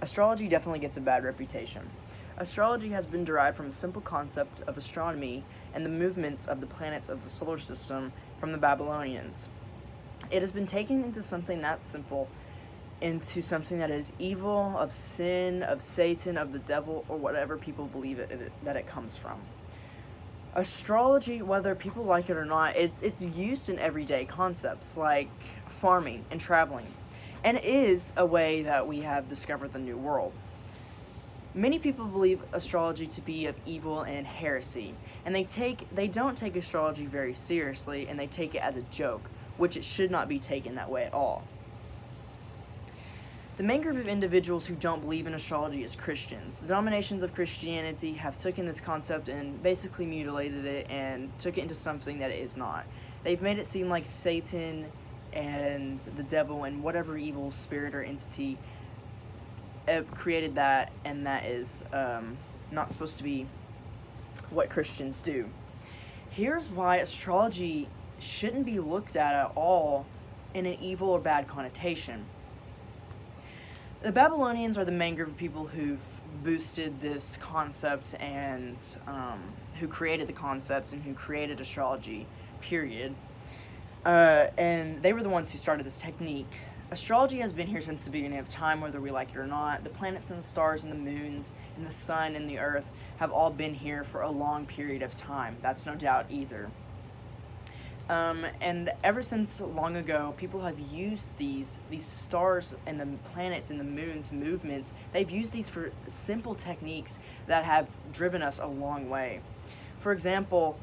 Astrology definitely gets a bad reputation. Astrology has been derived from a simple concept of astronomy and the movements of the planets of the solar system from the Babylonians. It has been taken into something that simple, into something that is evil, of sin, of Satan, of the devil, or whatever people believe that it comes from. Astrology, whether people like it or not, it's used in everyday concepts like farming and traveling, and it is a way that we have discovered the new world. Many people believe astrology to be of evil and heresy, and they don't take astrology very seriously, and they take it as a joke, which it should not be taken that way at all. The main group of individuals who don't believe in astrology is Christians. The denominations of Christianity have taken this concept and basically mutilated it and took it into something that it is not. They've made it seem like Satan and the devil and whatever evil spirit or entity created that, and that is not supposed to be what Christians do. Here's why astrology shouldn't be looked at all in an evil or bad connotation. The Babylonians are the main group of people who've boosted this concept and who created the concept and who created astrology, period. And they were the ones who started this technique. Astrology has been here since the beginning of time, whether we like it or not. The planets and the stars and the moons and the sun and the earth have all been here for a long period of time. That's no doubt either. And ever since long ago, people have used these stars and the planets and the moon's movements. They've used these for simple techniques that have driven us a long way. For example,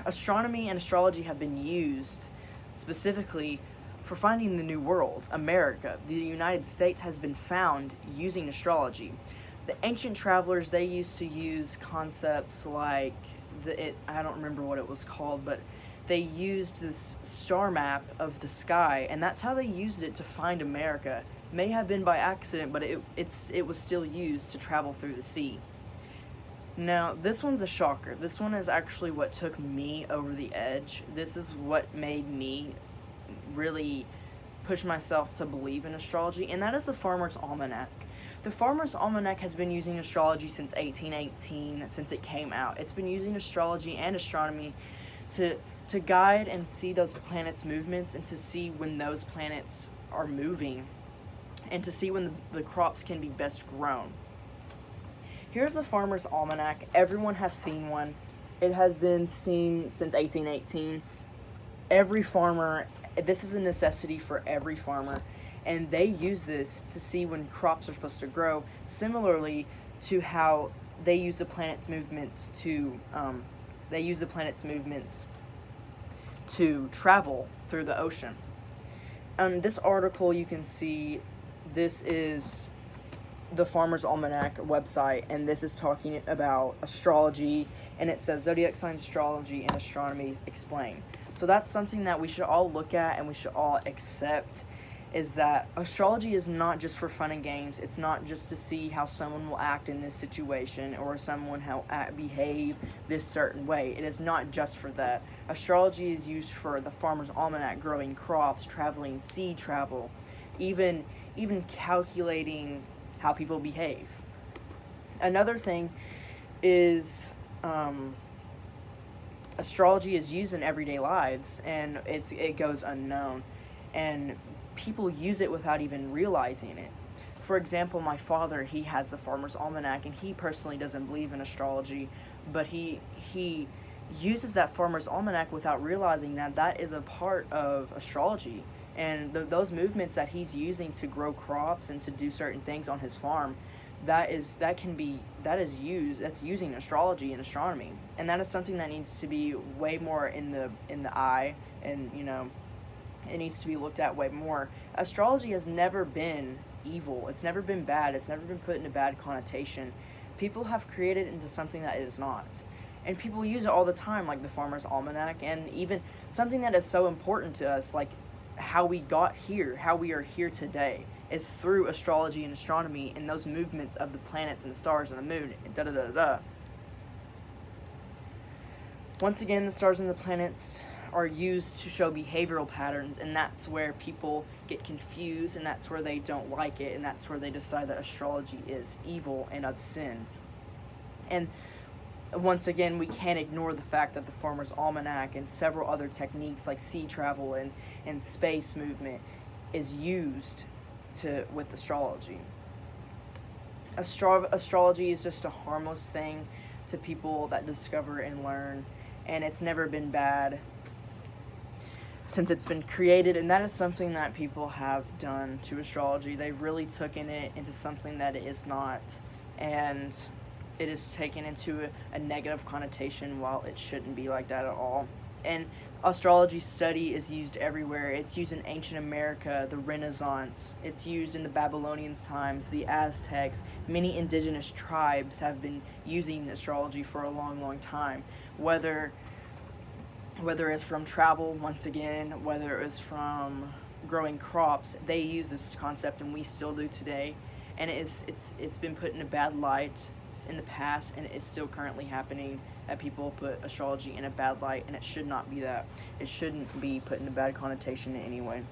astronomy and astrology have been used specifically for finding the new world. America, the United States, has been found using astrology. The ancient travelers, they used to use concepts like I don't remember what it was called, but they used this star map of the sky, and that's how they used it to find America. May have been by accident, but it was still used to travel through the sea. Now, this one's a shocker. This one is actually what took me over the edge. This is what made me really push myself to believe in astrology, and that is the Farmer's Almanac. The Farmer's Almanac has been using astrology since 1818, since it came out. It's been using astrology and astronomy to guide and see those planets' movements and to see when those planets are moving and to see when the crops can be best grown. Here's the Farmer's Almanac. Everyone has seen one. It has been seen since 1818. Every farmer, this is a necessity for every farmer, and they use this to see when crops are supposed to grow, similarly to how they use the planet's movements to travel through the ocean. This article, you can see, this is the Farmer's Almanac website, and this is talking about astrology, and it says zodiac signs, astrology, and astronomy explained. So that's something that we should all look at and we should all accept, is that astrology is not just for fun and games. It's not just to see how someone will act in this situation or someone behave this certain way. It is not just for that. Astrology is used for the Farmer's Almanac, growing crops, traveling sea travel, even calculating how people behave. Another thing is astrology is used in everyday lives, and it goes unknown, and people use it without even realizing it. For example, my father, he has the Farmer's Almanac, and he personally doesn't believe in astrology, but he uses that Farmer's Almanac without realizing that is a part of astrology. And those movements that he's using to grow crops and to do certain things on his farm, that's using astrology and astronomy, and that is something that needs to be way more in the eye, and it needs to be looked at way more. Astrology has never been evil. It's never been bad. It's never been put in a bad connotation. People have created it into something that it is not. And people use it all the time, like the Farmer's Almanac, and even something that is so important to us, like how we got here, how we are here today, is through astrology and astronomy and those movements of the planets and the stars and the moon, and Once again, the stars and the planets are used to show behavioral patterns, and that's where people get confused, and that's where they don't like it, and that's where they decide that astrology is evil and of sin. And once again, we can't ignore the fact that the Farmer's Almanac and several other techniques like sea travel and space movement is used with astrology. Astrology is just a harmless thing to people that discover and learn, and it's never been bad since it's been created, and that is something that people have done to astrology. They've really taken it into something that it is not, and it is taken into a negative connotation while it shouldn't be like that at all. And astrology study is used everywhere. It's used in ancient America, the Renaissance. It's used in the Babylonians' times, the Aztecs. Many indigenous tribes have been using astrology for a long, long time. Whether it's from travel, once again, whether it's from growing crops, they use this concept, and we still do today. And it's been put in a bad light in the past, and it's still currently happening, that people put astrology in a bad light, and it should not be that. It shouldn't be put in a bad connotation in any way.